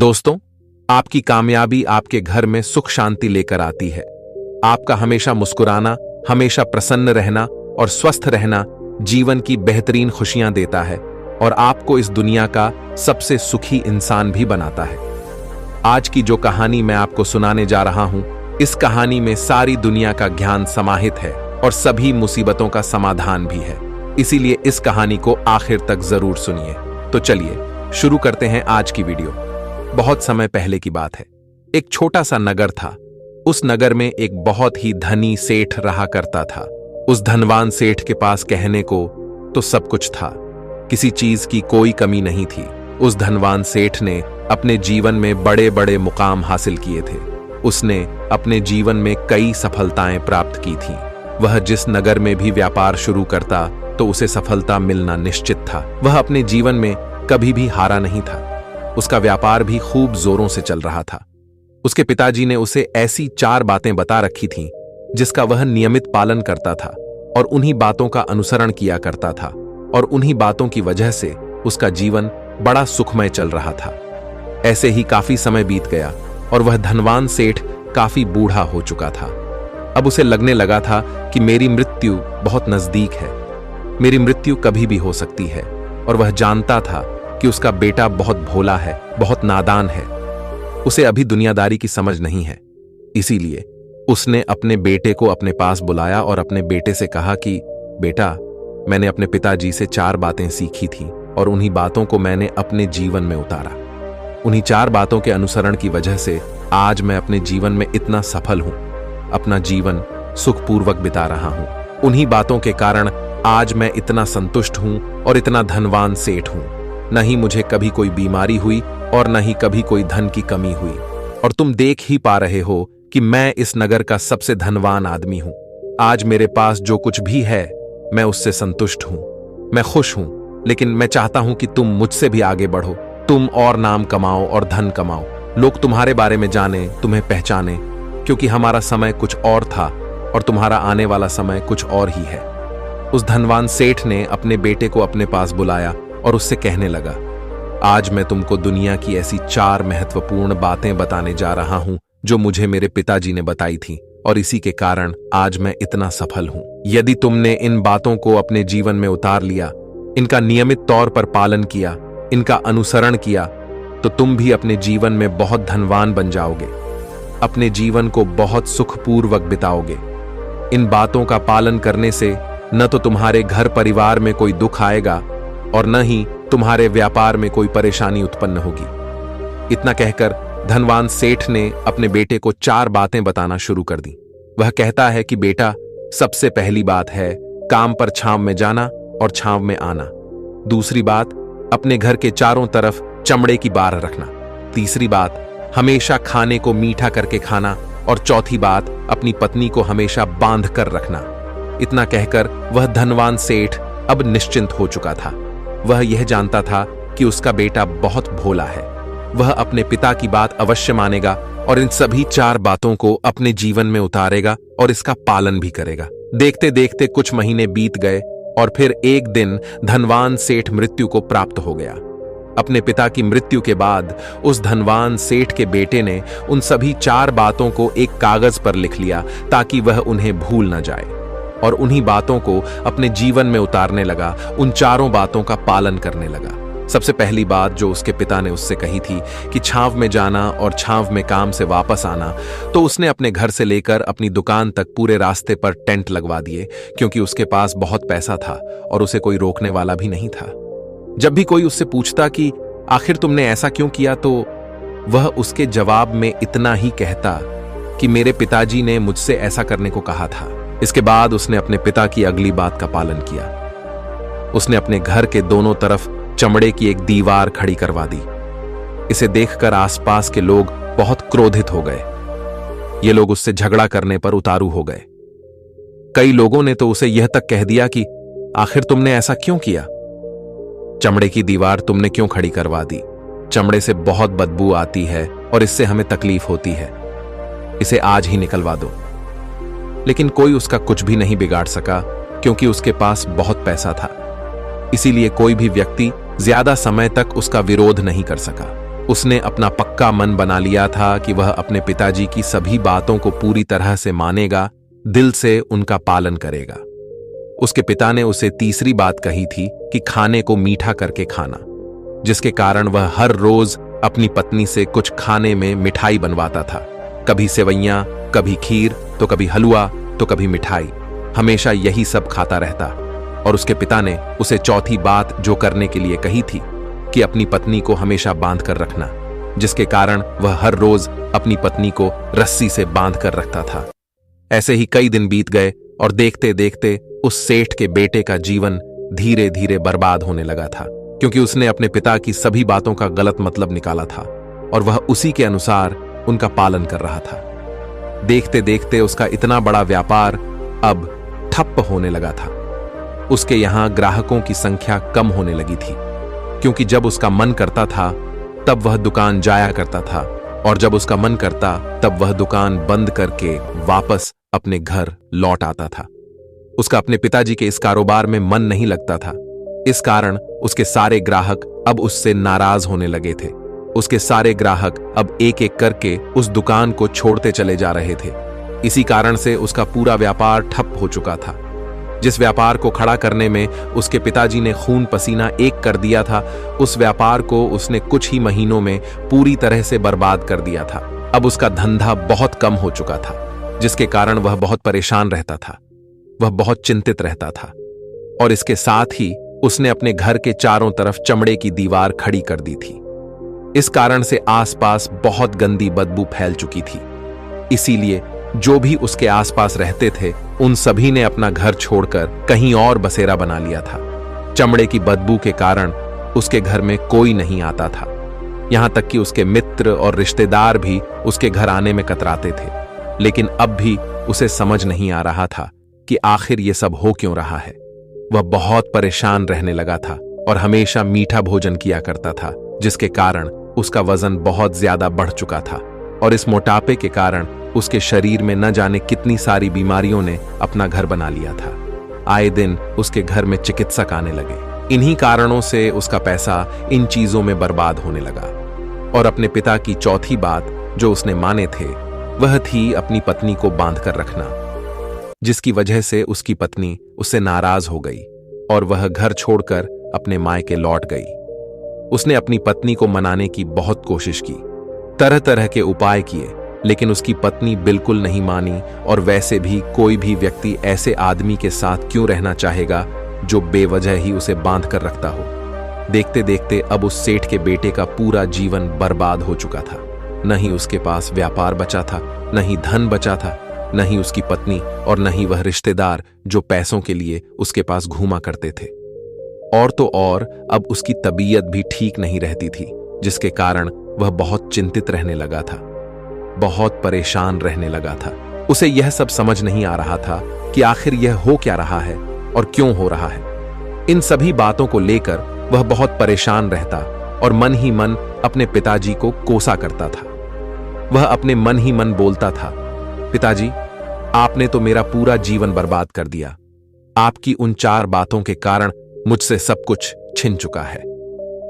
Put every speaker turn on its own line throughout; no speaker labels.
दोस्तों, आपकी कामयाबी आपके घर में सुख शांति लेकर आती है। आपका हमेशा मुस्कुराना, हमेशा प्रसन्न रहना और स्वस्थ रहना जीवन की बेहतरीन खुशियां देता है और आपको इस दुनिया का सबसे सुखी इंसान भी बनाता है। आज की जो कहानी मैं आपको सुनाने जा रहा हूं, इस कहानी में सारी दुनिया का ज्ञान समाहित है और सभी मुसीबतों का समाधान भी है। इसीलिए इस कहानी को आखिर तक जरूर सुनिए। तो चलिए शुरू करते हैं आज की वीडियो। बहुत समय पहले की बात है। एक छोटा सा नगर था। उस नगर में एक बहुत ही धनी सेठ रहा करता था। उस धनवान सेठ के पास कहने को तो सब कुछ था, किसी चीज की कोई कमी नहीं थी। उस धनवान सेठ ने अपने जीवन में बड़े बड़े मुकाम हासिल किए थे। उसने अपने जीवन में कई सफलताएं प्राप्त की थीं। वह जिस नगर में भी व्यापार शुरू करता तो उसे सफलता मिलना निश्चित था। वह अपने जीवन में कभी भी हारा नहीं था। उसका व्यापार भी खूब जोरों से चल रहा था। उसके पिताजी ने उसे ऐसी 4 बातें बता रखी थीं जिसका वह नियमित पालन करता था और उन्हीं बातों का अनुसरण किया करता था, और उन्हीं बातों की वजह से उसका जीवन बड़ा सुखमय चल रहा था। ऐसे ही काफी समय बीत गया और वह धनवान सेठ काफी बूढ़ा हो चुका था। अब उसे लगने लगा था कि मेरी मृत्यु बहुत नजदीक है, मेरी मृत्यु कभी भी हो सकती है। और वह जानता था कि उसका बेटा बहुत भोला है, बहुत नादान है, उसे अभी दुनियादारी की समझ नहीं है। इसीलिए उसने अपने बेटे को अपने पास बुलाया और अपने बेटे से कहा कि बेटा, मैंने अपने पिताजी से 4 बातें सीखी थी और उन्हीं बातों को मैंने अपने जीवन में उतारा। उन्हीं 4 बातों के अनुसरण की वजह से आज मैं अपने जीवन में इतना सफल हूं, अपना जीवन सुखपूर्वक बिता रहा हूं। उन्हीं बातों के कारण आज मैं इतना संतुष्ट हूं और इतना धनवान सेठ हूं। न ही मुझे कभी कोई बीमारी हुई और न ही कभी कोई धन की कमी हुई। और तुम देख ही पा रहे हो कि मैं इस नगर का सबसे धनवान आदमी हूं। आज मेरे पास जो कुछ भी है मैं उससे संतुष्ट हूं, मैं खुश हूं। लेकिन मैं चाहता हूं कि तुम मुझसे भी आगे बढ़ो, तुम और नाम कमाओ और धन कमाओ, लोग तुम्हारे बारे में जाने, तुम्हें पहचाने, क्योंकि हमारा समय कुछ और था और तुम्हारा आने वाला समय कुछ और ही है। उस धनवान सेठ ने अपने बेटे को अपने पास बुलाया और उससे कहने लगा, आज मैं तुमको दुनिया की ऐसी 4 महत्वपूर्ण बातें बताने जा रहा हूं जो मुझे मेरे पिताजी ने बताई थी, और इसी के कारण आज मैं इतना सफल हूं। यदि तुमने इन बातों को अपने जीवन में उतार लिया, इनका नियमित तौर पर पालन किया, इनका अनुसरण किया, तो तुम भी अपने जीवन में बहुत धनवान बन जाओगे, अपने जीवन को बहुत सुखपूर्वक बिताओगे। इन बातों का पालन करने से न तो तुम्हारे घर परिवार में कोई दुख आएगा और न ही तुम्हारे व्यापार में कोई परेशानी उत्पन्न होगी। इतना कहकर धनवान सेठ ने अपने बेटे को 4 बातें बताना शुरू कर दी। वह कहता है कि बेटा, सबसे पहली बात है काम पर छांव में जाना और छांव में आना। दूसरी बात, अपने घर के चारों तरफ चमड़े की बार रखना। तीसरी बात, हमेशा खाने को मीठा करके खाना। और चौथी बात, अपनी पत्नी को हमेशा बांध कर रखना। इतना कहकर वह धनवान सेठ अब निश्चिंत हो चुका था। वह यह जानता था कि उसका बेटा बहुत भोला है। वह अपने पिता की बात अवश्य मानेगा और इन सभी 4 बातों को अपने जीवन में उतारेगा और इसका पालन भी करेगा। देखते देखते कुछ महीने बीत गए और फिर एक दिन धनवान सेठ मृत्यु को प्राप्त हो गया। अपने पिता की मृत्यु के बाद उस धनवान सेठ के बेटे ने उन सभी 4 बातों को एक कागज पर लिख लिया ताकि वह उन्हें भूल न जाए, और उन्हीं बातों को अपने जीवन में उतारने लगा, उन 4 बातों का पालन करने लगा। सबसे पहली बात जो उसके पिता ने उससे कही थी कि छांव में जाना और छांव में काम से वापस आना, तो उसने अपने घर से लेकर अपनी दुकान तक पूरे रास्ते पर टेंट लगवा दिए, क्योंकि उसके पास बहुत पैसा था और उसे कोई रोकने वाला भी नहीं था। जब भी कोई उससे पूछता कि आखिर तुमने ऐसा क्यों किया, तो वह उसके जवाब में इतना ही कहता कि मेरे पिताजी ने मुझसे ऐसा करने को कहा था। इसके बाद उसने अपने पिता की अगली बात का पालन किया। उसने अपने घर के दोनों तरफ चमड़े की एक दीवार खड़ी करवा दी। इसे देखकर आसपास के लोग बहुत क्रोधित हो गए। ये लोग उससे झगड़ा करने पर उतारू हो गए। कई लोगों ने तो उसे यह तक कह दिया कि आखिर तुमने ऐसा क्यों किया? चमड़े की दीवार तुमने क्यों खड़ी करवा दी? चमड़े से बहुत बदबू आती है और इससे हमें तकलीफ होती है, इसे आज ही निकलवा दो। लेकिन कोई उसका कुछ भी नहीं बिगाड़ सका, क्योंकि उसके पास बहुत पैसा था। इसीलिए कोई भी व्यक्ति ज्यादा समय तक उसका विरोध नहीं कर सका। उसने अपना पक्का मन बना लिया था कि वह अपने पिताजी की सभी बातों को पूरी तरह से मानेगा, दिल से उनका पालन करेगा। उसके पिता ने उसे तीसरी बात कही थी कि खाने को मीठा करके खाना, जिसके कारण वह हर रोज अपनी पत्नी से कुछ खाने में मिठाई बनवाता था। कभी सेवइयां, कभी खीर, तो कभी हलवा, तो कभी मिठाई। हमेशा यही सब खाता रहता। और उसके पिता ने उसे चौथी बात जो करने के लिए कही थी कि अपनी पत्नी को हमेशा बांध कर रखना, जिसके कारण वह हर रोज अपनी पत्नी को रस्सी से बांध कर रखता था। ऐसे ही कई दिन बीत गए और देखते देखते उस सेठ के बेटे का जीवन धीरे धीरे बर्बाद होने लगा था, क्योंकि उसने अपने पिता की सभी बातों का गलत मतलब निकाला था और वह उसी के अनुसार उनका पालन कर रहा था। देखते देखते उसका इतना बड़ा व्यापार अब ठप्प होने लगा था। उसके यहां ग्राहकों की संख्या कम होने लगी थी, क्योंकि जब उसका मन करता था तब वह दुकान जाया करता था, और जब उसका मन करता तब वह दुकान बंद करके वापस अपने घर लौट आता था। उसका अपने पिताजी के इस कारोबार में मन नहीं लगता था। इस कारण उसके सारे ग्राहक अब उससे नाराज होने लगे थे। उसके सारे ग्राहक अब एक एक करके उस दुकान को छोड़ते चले जा रहे थे। इसी कारण से उसका पूरा व्यापार ठप हो चुका था। जिस व्यापार को खड़ा करने में उसके पिताजी ने खून पसीना एक कर दिया था, उस व्यापार को उसने कुछ ही महीनों में पूरी तरह से बर्बाद कर दिया था। अब उसका धंधा बहुत कम हो चुका था, जिसके कारण वह बहुत परेशान रहता था। वह बहुत चिंतित रहता था, और इसके साथ ही उसने अपने घर के चारों तरफ चमड़े की दीवार खड़ी कर दी थी। इस कारण से आसपास बहुत गंदी बदबू फैल चुकी थी। इसीलिए जो भी उसके आसपास रहते थे उन सभी ने अपना घर छोड़कर कहीं और बसेरा बना लिया था। चमड़े की बदबू के कारण उसके घर में कोई नहीं आता था। यहां तक कि उसके मित्र और रिश्तेदार भी उसके घर आने में कतराते थे। लेकिन अब भी उसे समझ नहीं आ रहा था कि आखिर ये सब हो क्यों रहा है। वह बहुत परेशान रहने लगा था और हमेशा मीठा भोजन किया करता था, जिसके कारण उसका वजन बहुत ज्यादा बढ़ चुका था, और इस मोटापे के कारण उसके शरीर में न जाने कितनी सारी बीमारियों ने अपना घर बना लिया था। आए दिन उसके घर में चिकित्सक आने लगे। इन्हीं कारणों से उसका पैसा इन चीजों में बर्बाद होने लगा। और अपने पिता की चौथी बात जो उसने माने थे वह थी अपनी पत्नी को बांध कर रखना, जिसकी वजह से उसकी पत्नी उससे नाराज हो गई और वह घर छोड़कर अपने मायके लौट गई। उसने अपनी पत्नी को मनाने की बहुत कोशिश की, तरह तरह के उपाय किए, लेकिन उसकी पत्नी बिल्कुल नहीं मानी। और वैसे भी कोई भी व्यक्ति ऐसे आदमी के साथ क्यों रहना चाहेगा जो बेवजह ही उसे बांध कर रखता हो। देखते देखते अब उस सेठ के बेटे का पूरा जीवन बर्बाद हो चुका था। न ही उसके पास व्यापार बचा था, न ही धन बचा था, न ही उसकी पत्नी और न ही वह रिश्तेदार जो पैसों के लिए उसके पास घूमा करते थे। और तो और अब उसकी तबीयत भी ठीक नहीं रहती थी, जिसके कारण वह बहुत चिंतित रहने लगा था, बहुत परेशान रहने लगा था। उसे यह सब समझ नहीं आ रहा था कि आखिर यह हो क्या रहा है और क्यों हो रहा है। इन सभी बातों को लेकर वह बहुत परेशान रहता और मन ही मन अपने पिताजी को कोसा करता था। वह अपने मन ही मन बोलता था, पिताजी, आपने तो मेरा पूरा जीवन बर्बाद कर दिया। आपकी उन 4 बातों के कारण मुझसे सब कुछ छिन चुका है।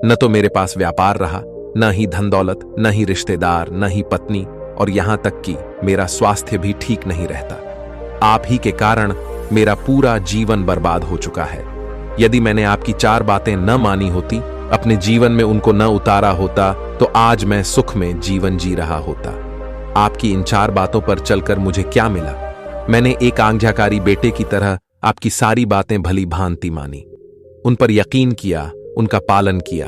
न तो मेरे पास व्यापार रहा, न ही धन दौलत, न ही रिश्तेदार, न ही पत्नी, और यहां तक कि मेरा स्वास्थ्य भी ठीक नहीं रहता। आप ही के कारण मेरा पूरा जीवन बर्बाद हो चुका है। यदि मैंने आपकी 4 बातें न मानी होती, अपने जीवन में उनको न उतारा होता, तो आज मैं सुख में जीवन जी रहा होता। आपकी इन 4 बातों पर चलकर मुझे क्या मिला? मैंने एक आज्ञाकारी बेटे की तरह आपकी सारी बातें भली भांति मानी, उन पर यकीन किया, उनका पालन किया।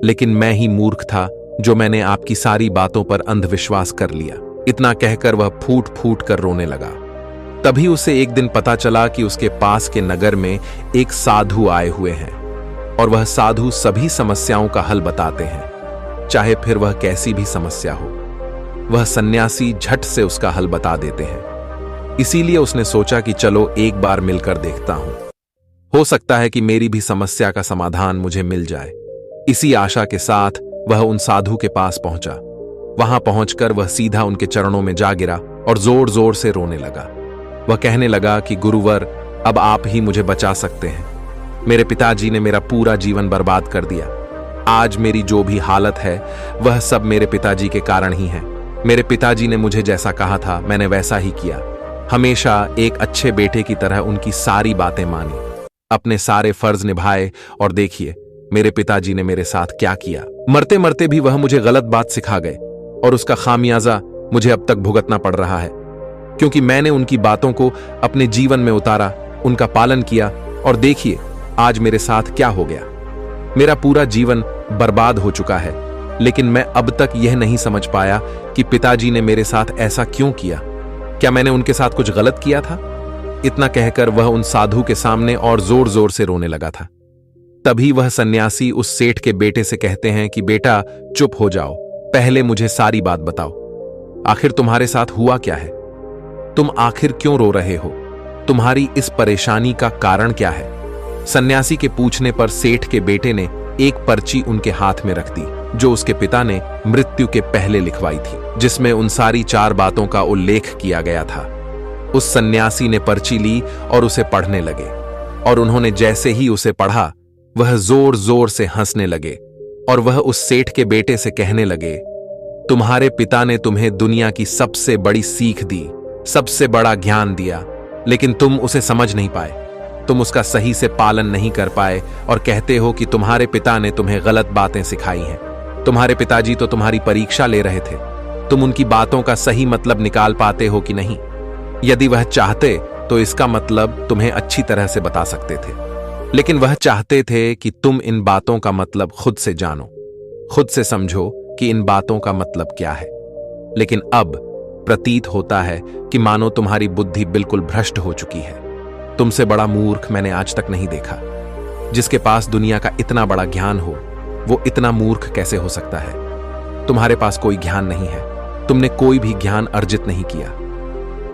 लेकिन मैं ही मूर्ख था जो मैंने आपकी सारी बातों पर अंधविश्वास कर लिया। इतना कहकर वह फूट फूट कर रोने लगा। तभी उसे एक दिन पता चला कि उसके पास के नगर में एक साधु आए हुए हैं, और वह साधु सभी समस्याओं का हल बताते हैं, चाहे फिर वह कैसी भी समस्या हो। वह सन्यासी झट से उसका हल बता देते हैं। इसीलिए उसने सोचा कि चलो एक बार मिलकर देखता हूं, हो सकता है कि मेरी भी समस्या का समाधान मुझे मिल जाए। इसी आशा के साथ वह उन साधु के पास पहुंचा। वहां पहुंचकर वह सीधा उनके चरणों में जा गिरा और जोर जोर से रोने लगा। वह कहने लगा कि गुरुवर, अब आप ही मुझे बचा सकते हैं। मेरे पिताजी ने मेरा पूरा जीवन बर्बाद कर दिया। आज मेरी जो भी हालत है वह सब मेरे पिताजी के कारण ही है। मेरे पिताजी ने मुझे जैसा कहा था मैंने वैसा ही किया। हमेशा एक अच्छे बेटे की तरह उनकी सारी बातें मानी, अपने सारे फर्ज निभाए, और देखिए मेरे पिताजी ने मेरे साथ क्या किया। मरते मरते भी वह मुझे गलत बात सिखा गए और उसका खामियाजा मुझे अब तक भुगतना पड़ रहा है, क्योंकि मैंने उनकी बातों को अपने जीवन में उतारा, उनका पालन किया, और देखिए आज मेरे साथ क्या हो गया। मेरा पूरा जीवन बर्बाद हो चुका है, लेकिन मैं अब तक यह नहीं समझ पाया कि पिताजी ने मेरे साथ ऐसा क्यों किया। क्या मैंने उनके साथ कुछ गलत किया था? इतना कहकर वह उन साधु के सामने और जोर जोर से रोने लगा था। तभी वह सन्यासी उस सेठ के बेटे से कहते हैं कि बेटा चुप हो जाओ, पहले मुझे सारी बात बताओ। आखिर तुम्हारे साथ हुआ क्या है? तुम आखिर क्यों रो रहे हो? तुम्हारी इस परेशानी का कारण क्या है? सन्यासी के पूछने पर सेठ के बेटे ने एक पर्ची उनके हाथ में रख दी, जो उसके पिता ने मृत्यु के पहले लिखवाई थी, जिसमें उन सारी 4 बातों का उल्लेख किया गया था। उस सन्यासी ने पर्ची ली और उसे पढ़ने लगे, और उन्होंने जैसे ही उसे पढ़ा वह जोर जोर से हंसने लगे, और वह उस सेठ के बेटे से कहने लगे, तुम्हारे पिता ने तुम्हें दुनिया की सबसे बड़ी सीख दी, सबसे बड़ा ज्ञान दिया, लेकिन तुम उसे समझ नहीं पाए, तुम उसका सही से पालन नहीं कर पाए, और कहते हो कि तुम्हारे पिता ने तुम्हें गलत बातें सिखाई हैं। तुम्हारे पिताजी तो तुम्हारी परीक्षा ले रहे थे, तुम उनकी बातों का सही मतलब निकाल पाते हो कि नहीं? यदि वह चाहते तो इसका मतलब तुम्हें अच्छी तरह से बता सकते थे, लेकिन वह चाहते थे कि तुम इन बातों का मतलब खुद से जानो, खुद से समझो कि इन बातों का मतलब क्या है। लेकिन अब प्रतीत होता है कि मानो तुम्हारी बुद्धि बिल्कुल भ्रष्ट हो चुकी है। तुमसे बड़ा मूर्ख मैंने आज तक नहीं देखा। जिसके पास दुनिया का इतना बड़ा ज्ञान हो, वो इतना मूर्ख कैसे हो सकता है? तुम्हारे पास कोई ज्ञान नहीं है, तुमने कोई भी ज्ञान अर्जित नहीं किया।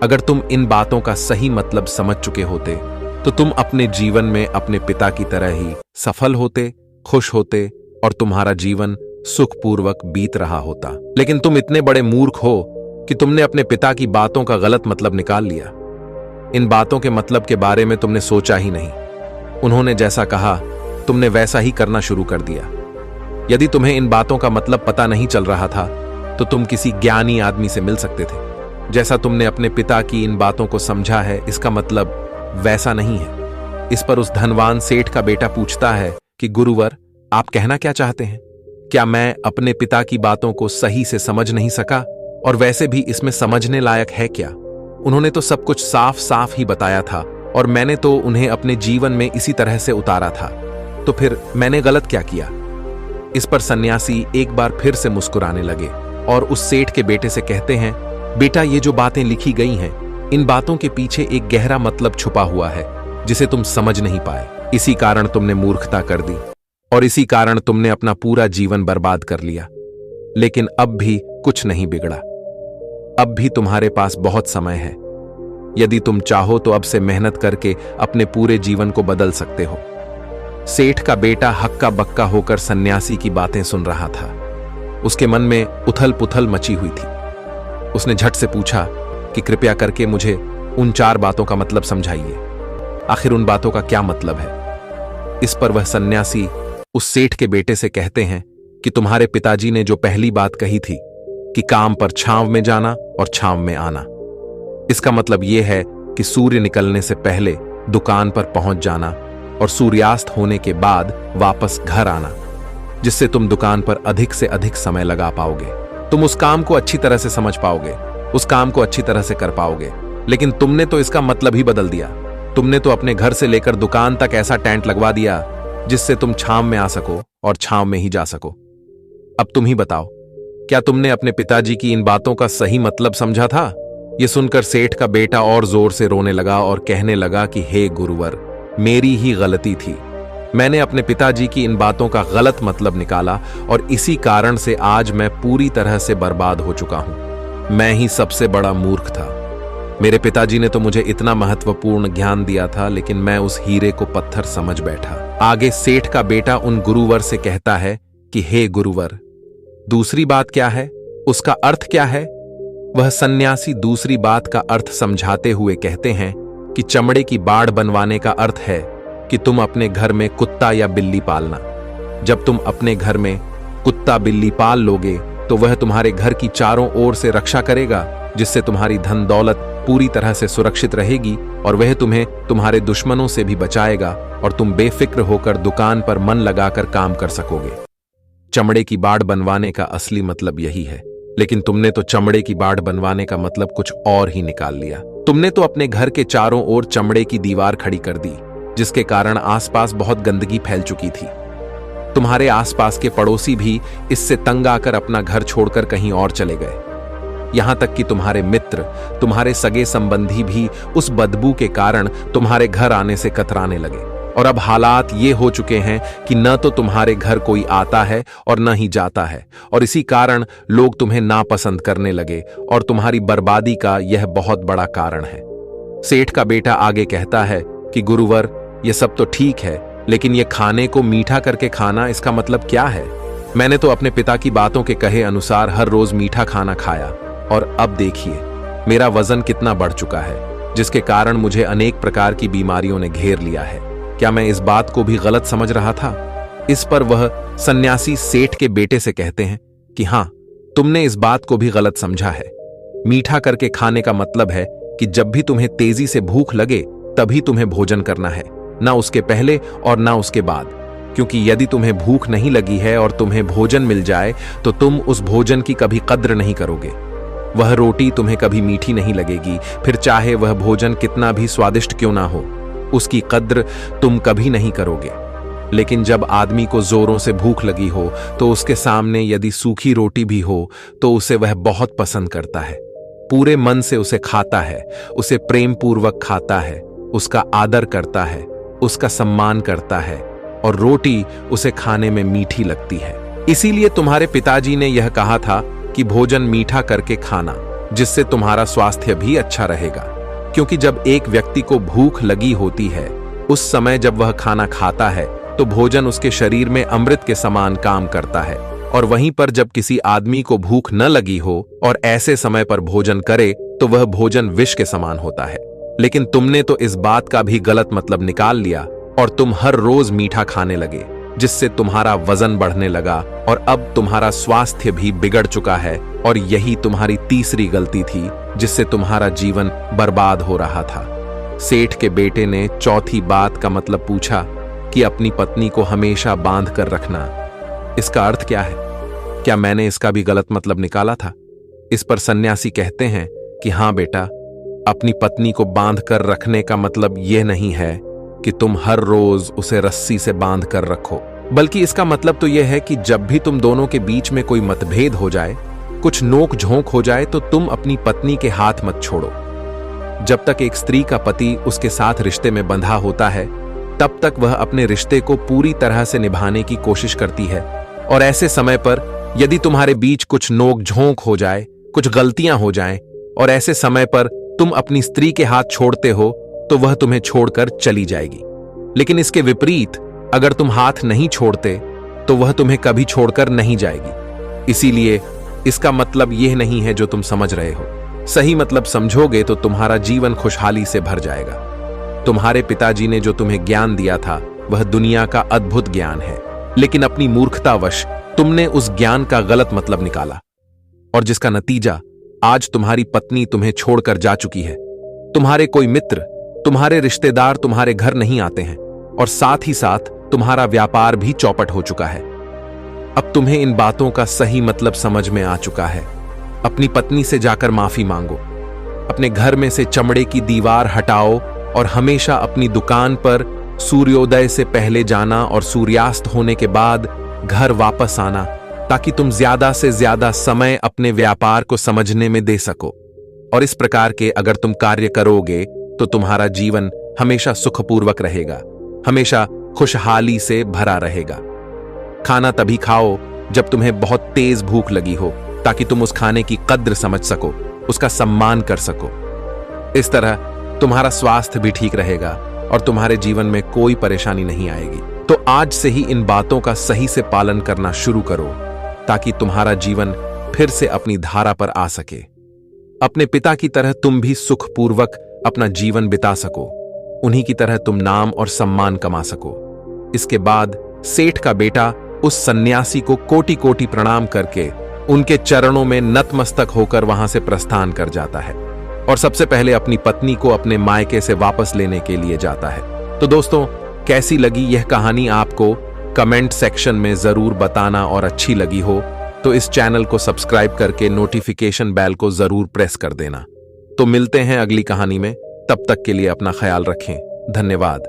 अगर तुम इन बातों का सही मतलब समझ चुके होते तो तुम अपने जीवन में अपने पिता की तरह ही सफल होते, खुश होते, और तुम्हारा जीवन सुखपूर्वक बीत रहा होता। लेकिन तुम इतने बड़े मूर्ख हो कि तुमने अपने पिता की बातों का गलत मतलब निकाल लिया। इन बातों के मतलब के बारे में तुमने सोचा ही नहीं। उन्होंने जैसा कहा तुमने वैसा ही करना शुरू कर दिया। यदि तुम्हें इन बातों का मतलब पता नहीं चल रहा था तो तुम किसी ज्ञानी आदमी से मिल सकते थे। जैसा तुमने अपने पिता की इन बातों को समझा है, इसका मतलब वैसा नहीं है। इस पर उस धनवान सेठ का बेटा पूछता है कि गुरुवर, आप कहना क्या चाहते हैं? क्या मैं अपने पिता की बातों को सही से समझ नहीं सका? और वैसे भी इसमें समझने लायक है क्या? उन्होंने तो सब कुछ साफ साफ ही बताया था, और मैंने तो उन्हें अपने जीवन में इसी तरह से उतारा था, तो फिर मैंने गलत क्या किया? इस पर सन्यासी एक बार फिर से मुस्कुराने लगे और उस सेठ के बेटे से कहते हैं, बेटा ये जो बातें लिखी गई हैं, इन बातों के पीछे एक गहरा मतलब छुपा हुआ है जिसे तुम समझ नहीं पाए। इसी कारण तुमने मूर्खता कर दी, और इसी कारण तुमने अपना पूरा जीवन बर्बाद कर लिया। लेकिन अब भी कुछ नहीं बिगड़ा। अब भी तुम्हारे पास बहुत समय है। यदि तुम चाहो तो अब से मेहनत करके अपने पूरे जीवन को बदल सकते हो। सेठ का बेटा हक्का बक्का होकर सन्यासी की बातें सुन रहा था। उसके मन में उथल पुथल मची हुई थी। उसने झट से पूछा कि कृपया करके मुझे उन 4 बातों का मतलब समझाइए। आखिर उन बातों का क्या मतलब है? इस पर वह सन्यासी उस सेठ के बेटे से कहते हैं कि तुम्हारे पिताजी ने जो पहली बात कही थी कि काम पर छांव में जाना और छांव में आना, इसका मतलब यह है कि सूर्य निकलने से पहले दुकान पर पहुंच जाना और सूर्यास्त होने के बाद वापस घर आना, जिससे तुम दुकान पर अधिक से अधिक समय लगा पाओगे। तुम उस काम को अच्छी तरह से समझ पाओगे, उस काम को अच्छी तरह से कर पाओगे। लेकिन तुमने तो इसका मतलब ही बदल दिया। तुमने तो अपने घर से लेकर दुकान तक ऐसा टेंट लगवा दिया जिससे तुम छांव में आ सको और छांव में ही जा सको। अब तुम ही बताओ, क्या तुमने अपने पिताजी की इन बातों का सही मतलब समझा था? यह सुनकर सेठ का बेटा और जोर से रोने लगा और कहने लगा कि हे गुरुवर, मेरी ही गलती थी। मैंने अपने पिताजी की इन बातों का गलत मतलब निकाला और इसी कारण से आज मैं पूरी तरह से बर्बाद हो चुका हूं। मैं ही सबसे बड़ा मूर्ख था। मेरे पिताजी ने तो मुझे इतना महत्वपूर्ण ज्ञान दिया था, लेकिन मैं उस हीरे को पत्थर समझ बैठा। आगे सेठ का बेटा उन गुरुवर से कहता है कि हे गुरुवर, दूसरी बात क्या है? उसका अर्थ क्या है? वह सन्यासी दूसरी बात का अर्थ समझाते हुए कहते हैं कि चमड़े की बाड़ बनवाने का अर्थ है कि तुम अपने घर में कुत्ता या बिल्ली पालना। जब तुम अपने घर में कुत्ता बिल्ली पाल लोगे तो वह तुम्हारे घर की चारों ओर से रक्षा करेगा, जिससे तुम्हारी धन दौलत पूरी तरह से सुरक्षित रहेगी और वह तुम्हें तुम्हारे दुश्मनों से भी बचाएगा और तुम बेफिक्र होकर दुकान पर मन लगाकर काम कर सकोगे। चमड़े की बाड़ बनवाने का असली मतलब यही है, लेकिन तुमने तो चमड़े की बाड़ बनवाने का मतलब कुछ और ही निकाल लिया। तुमने तो अपने घर के चारों ओर चमड़े की दीवार खड़ी कर दी, जिसके कारण आसपास बहुत गंदगी फैल चुकी थी। तुम्हारे आसपास के पड़ोसी भी इससे तंग आकर अपना घर छोड़कर कहीं और चले गए। यहां तक कि तुम्हारे मित्र, तुम्हारे सगे संबंधी भी उस बदबू के कारण तुम्हारे घर आने से कतराने लगे। और अब हालात ये हो चुके हैं कि न तो तुम्हारे घर कोई आता है और न ही जाता है, और इसी कारण लोग तुम्हें नापसंद करने लगे और तुम्हारी बर्बादी का यह बहुत बड़ा कारण है। सेठ का बेटा आगे कहता है कि गुरुवर, यह सब तो ठीक है, लेकिन यह खाने को मीठा करके खाना, इसका मतलब क्या है? मैंने तो अपने पिता की बातों के कहे अनुसार हर रोज मीठा खाना खाया, और अब देखिए मेरा वजन कितना बढ़ चुका है, जिसके कारण मुझे अनेक प्रकार की बीमारियों ने घेर लिया है। क्या मैं इस बात को भी गलत समझ रहा था? इस पर वह सन्यासी सेठ के बेटे से कहते हैं कि हां, तुमने इस बात को भी गलत समझा है। मीठा करके खाने का मतलब है कि जब भी तुम्हें तेजी से भूख लगे तभी तुम्हें भोजन करना है, ना उसके पहले और ना उसके बाद। क्योंकि यदि तुम्हें भूख नहीं लगी है और तुम्हें भोजन मिल जाए तो तुम उस भोजन की कभी कद्र नहीं करोगे। वह रोटी तुम्हें कभी मीठी नहीं लगेगी, फिर चाहे वह भोजन कितना भी स्वादिष्ट क्यों ना हो, उसकी कद्र तुम कभी नहीं करोगे। लेकिन जब आदमी को जोरों से भूख लगी हो तो उसके सामने यदि सूखी रोटी भी हो तो उसे वह बहुत पसंद करता है, पूरे मन से उसे खाता है, उसे प्रेम पूर्वक खाता है, उसका आदर करता है, उसका सम्मान करता है, और रोटी उसे खाने में मीठी लगती है। इसीलिए तुम्हारे पिताजी ने यह कहा था कि भोजन मीठा करके खाना, जिससे तुम्हारा स्वास्थ्य भी अच्छा रहेगा। क्योंकि जब एक व्यक्ति को भूख लगी होती है, उस समय जब वह खाना खाता है तो भोजन उसके शरीर में अमृत के समान काम करता है, और वहीं पर जब किसी आदमी को भूख न लगी हो और ऐसे समय पर भोजन करे तो वह भोजन विष के समान होता है। लेकिन तुमने तो इस बात का भी गलत मतलब निकाल लिया और तुम हर रोज मीठा खाने लगे, जिससे तुम्हारा वजन बढ़ने लगा और अब तुम्हारा स्वास्थ्य भी बिगड़ चुका है। और यही तुम्हारी तीसरी गलती थी जिससे तुम्हारा जीवन बर्बाद हो रहा था। सेठ के बेटे ने चौथी बात का मतलब पूछा कि अपनी पत्नी को हमेशा बांध कर रखना। इसका अर्थ क्या है? क्या मैंने इसका भी गलत मतलब निकाला था? इस पर सन्यासी कहते हैं कि हां बेटा, अपनी पत्नी को बांध कर रखने का मतलब यह नहीं है कि तुम हर रोज उसे रस्सी से बांध कर रखो, बल्कि इसका मतलब तो यह है कि जब भी तुम दोनों के बीच में कोई मतभेद हो जाए, कुछ नोक झोंक हो जाए, तो तुम अपनी पत्नी के हाथ मत छोड़ो। जब तक एक स्त्री का पति उसके साथ रिश्ते में बंधा होता है, तब तक वह अपने रिश्ते को पूरी तरह से निभाने की कोशिश करती है। और ऐसे समय पर यदि तुम्हारे बीच कुछ नोक झोंक हो जाए, कुछ गलतियां हो जाएं, और ऐसे समय पर तुम अपनी स्त्री के हाथ छोड़ते हो, तो वह तुम्हें छोड़कर चली जाएगी। लेकिन इसके विपरीत अगर तुम हाथ नहीं छोड़ते तो वह तुम्हें कभी छोड़कर नहीं जाएगी। इसीलिए इसका मतलब यह नहीं है जो तुम समझ रहे हो। सही मतलब समझोगे तो तुम्हारा जीवन खुशहाली से भर जाएगा। तुम्हारे पिताजी ने जो तुम्हें ज्ञान दिया था वह दुनिया का अद्भुत ज्ञान है, लेकिन अपनी मूर्खतावश तुमने उस ज्ञान का गलत मतलब निकाला, और जिसका नतीजा आज तुम्हारी पत्नी तुम्हें छोड़कर जा चुकी है। तुम्हारे कोई मित्र, तुम्हारे रिश्तेदार तुम्हारे घर नहीं आते हैं, और साथ ही साथ तुम्हारा व्यापार भी चौपट हो चुका है। अब तुम्हें इन बातों का सही मतलब समझ में आ चुका है। अपनी पत्नी से जाकर माफी मांगो, अपने घर में से चमड़े की दीवार हटाओ और हमेशा अपनी दुकान पर सूर्योदय से पहले जाना और सूर्यास्त होने के बाद घर वापस आना, ताकि तुम ज्यादा से ज्यादा समय अपने व्यापार को समझने में दे सको। और इस प्रकार के अगर तुम कार्य करोगे तो तुम्हारा जीवन हमेशा सुखपूर्वक रहेगा, हमेशा खुशहाली से भरा रहेगा। खाना तभी खाओ जब तुम्हें बहुत तेज भूख लगी हो, ताकि तुम उस खाने की कद्र समझ सको, उसका सम्मान कर सको। इस तरह तुम्हारा स्वास्थ्य भी ठीक रहेगा और तुम्हारे जीवन में कोई परेशानी नहीं आएगी। तो आज से ही इन बातों का सही से पालन करना शुरू करो, ताकि तुम्हारा जीवन फिर से अपनी धारा पर आ सके। अपने पिता की तरह तुम भी सुखपूर्वक अपना जीवन बिता सको, उन्हीं की तरह तुम नाम और सम्मान कमा सको। इसके बाद सेठ का बेटा उस सन्यासी को कोटि कोटि प्रणाम करके उनके चरणों में नतमस्तक होकर वहां से प्रस्थान कर जाता है और सबसे पहले अपनी पत्नी को अपने मायके से वापस लेने के लिए जाता है। तो दोस्तों, कैसी लगी यह कहानी आपको कमेंट सेक्शन में जरूर बताना, और अच्छी लगी हो तो इस चैनल को सब्सक्राइब करके नोटिफिकेशन बेल को जरूर प्रेस कर देना। तो मिलते हैं अगली कहानी में, तब तक के लिए अपना ख्याल रखें। धन्यवाद।